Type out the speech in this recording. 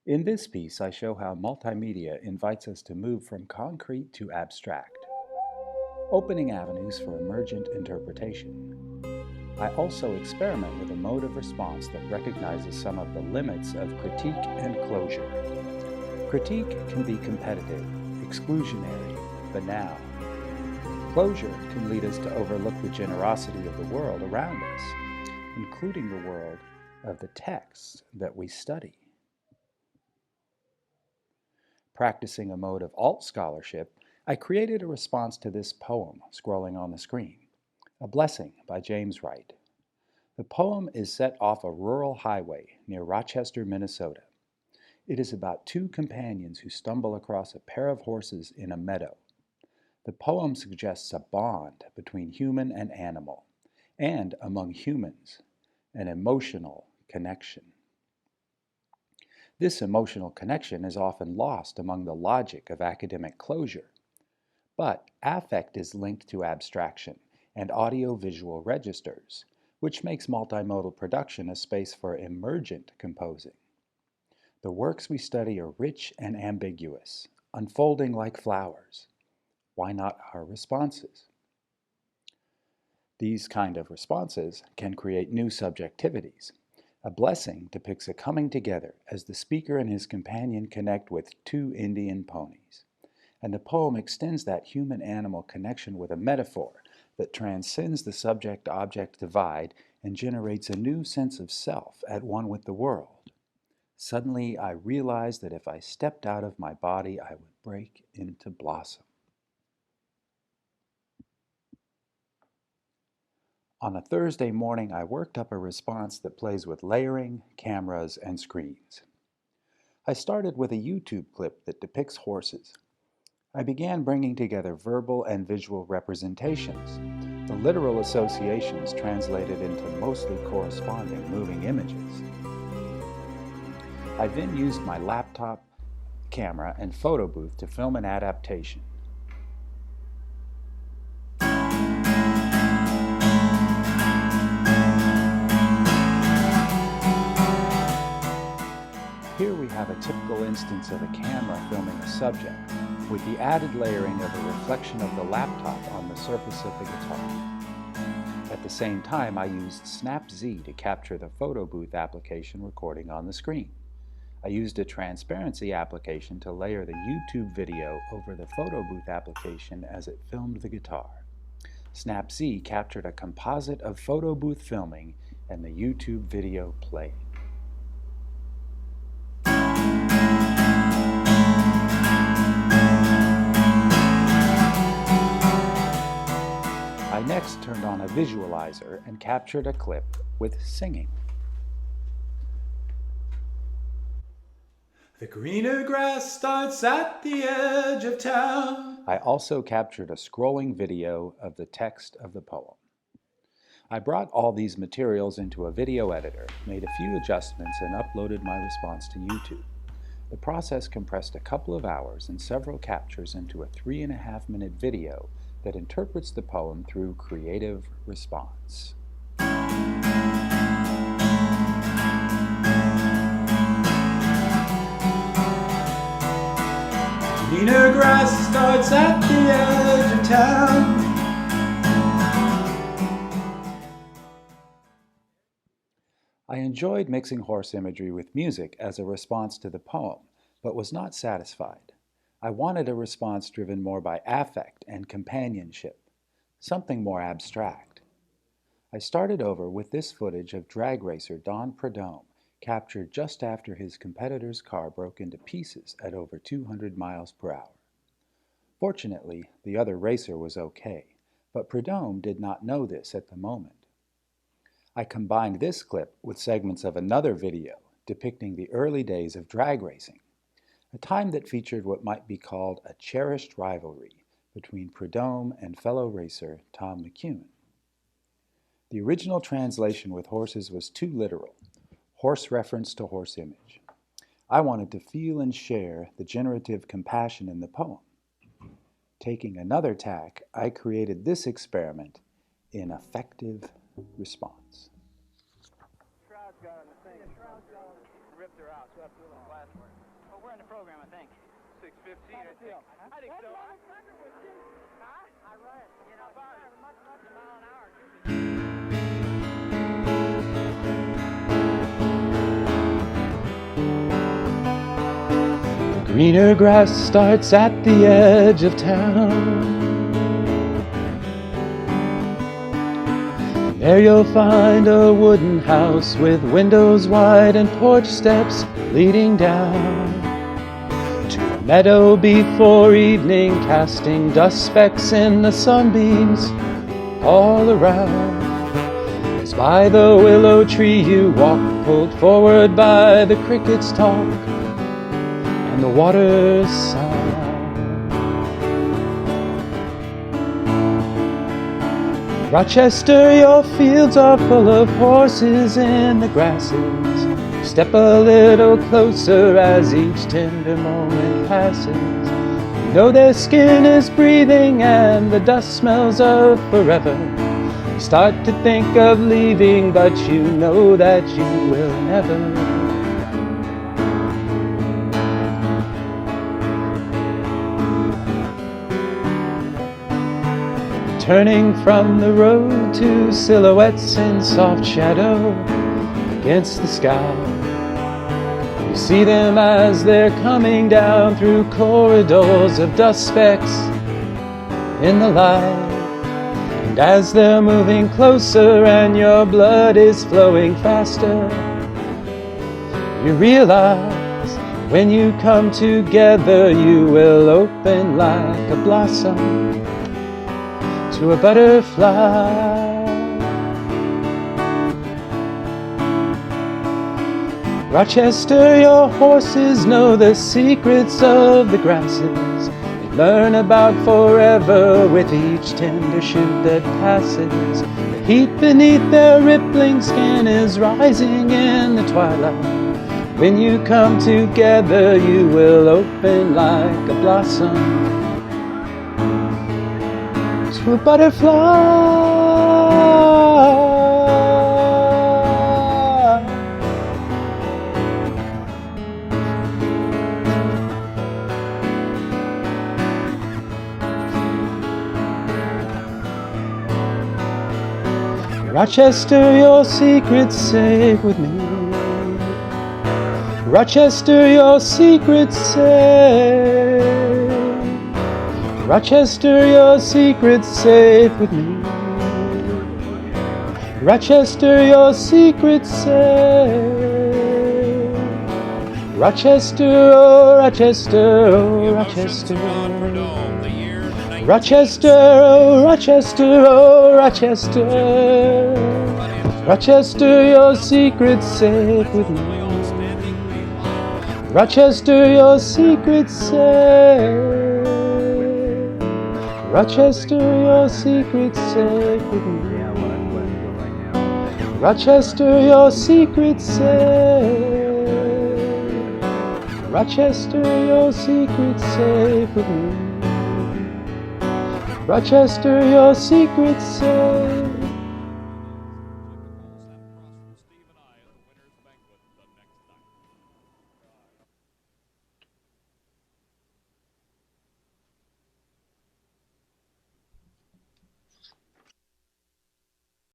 In this piece, I show how multimedia invites us to move from concrete to abstract, opening avenues for emergent interpretation. I also experiment with a mode of response that recognizes some of the limits of critique and closure. Critique can be competitive, exclusionary, banal. Closure can lead us to overlook the generosity of the world around us, including the world of the texts that we study. Practicing a mode of alt scholarship, I created a response to this poem scrolling on the screen, A Blessing by James Wright. The poem is set off a rural highway near Rochester, Minnesota. It is about two companions who stumble across a pair of horses in a meadow. The poem suggests a bond between human and animal, and among humans, an emotional connection. This emotional connection is often lost among the logic of academic closure. But affect is linked to abstraction and audio-visual registers, which makes multimodal production a space for emergent composing. The works we study are rich and ambiguous, unfolding like flowers. Why not our responses? These kind of responses can create new subjectivities. A Blessing depicts a coming together as the speaker and his companion connect with two Indian ponies. And the poem extends that human-animal connection with a metaphor that transcends the subject-object divide and generates a new sense of self at one with the world. Suddenly, I realized that if I stepped out of my body, I would break into blossom. On a Thursday morning, I worked up a response that plays with layering, cameras, and screens. I started with a YouTube clip that depicts horses. I began bringing together verbal and visual representations, the literal associations translated into mostly corresponding moving images. I then used my laptop, camera, and photo booth to film an adaptation. Here we have a typical instance of a camera filming a subject, with the added layering of a reflection of the laptop on the surface of the guitar. At the same time, I used Snap-Z to capture the photo booth application recording on the screen. I used a transparency application to layer the YouTube video over the photo booth application as it filmed the guitar. Snap-Z captured a composite of photo booth filming and the YouTube video playing. I next turned on a visualizer and captured a clip with singing. The greener grass starts at the edge of town. I also captured a scrolling video of the text of the poem. I brought all these materials into a video editor, made a few adjustments, and uploaded my response to YouTube. The process compressed a couple of hours and several captures into a 3.5-minute video that interprets the poem through creative response. Greener grass starts at the edge of town. I enjoyed mixing horse imagery with music as a response to the poem, but was not satisfied. I wanted a response driven more by affect and companionship, something more abstract. I started over with this footage of drag racer Don Prudhomme, captured just after his competitor's car broke into pieces at over 200 miles per hour. Fortunately, the other racer was okay, but Prudhomme did not know this at the moment. I combined this clip with segments of another video depicting the early days of drag racing, a time that featured what might be called a cherished rivalry between Prudhomme and fellow racer Tom McEwen. The original translation with horses was too literal, horse reference to horse image. I wanted to feel and share the generative compassion in the poem. Taking another tack, I created this experiment in affective response. her out, so I have to do a little class work. But we're in the program, I think. 6:15, I think. I think so. Huh? I run it. You know, much a mile an hour. The greener grass starts at the edge of town. There you'll find a wooden house with windows wide and porch steps leading down to a meadow before evening, casting dust specks in the sunbeams all around. As by the willow tree you walk, pulled forward by the crickets' talk and the water's sound. Rochester, your fields are full of horses in the grasses. Step a little closer as each tender moment passes. You know their skin is breathing and the dust smells of forever. You start to think of leaving, but you know that you will never. Turning from the road to silhouettes in soft shadow against the sky, you see them as they're coming down through corridors of dust specks in the light. And as they're moving closer and your blood is flowing faster, you realize when you come together you will open like a blossom to a butterfly. Rochester, your horses know the secrets of the grasses. They learn about forever with each tender shoot that passes. The heat beneath their rippling skin is rising in the twilight. When you come together, you will open like a blossom to a butterfly. Rochester, your secret's safe with me. Rochester, your secret's safe. Rochester, your secret's safe with me. Rochester, your secret's safe. Rochester, oh Rochester, oh Rochester. Rochester, oh Rochester, oh Rochester. Rochester, your secret's safe with me. Rochester, your secret's safe. Rochester, your secret's safe with me. Rochester, your secret's safe. Rochester, your secret's safe with me. Rochester, your secret's safe.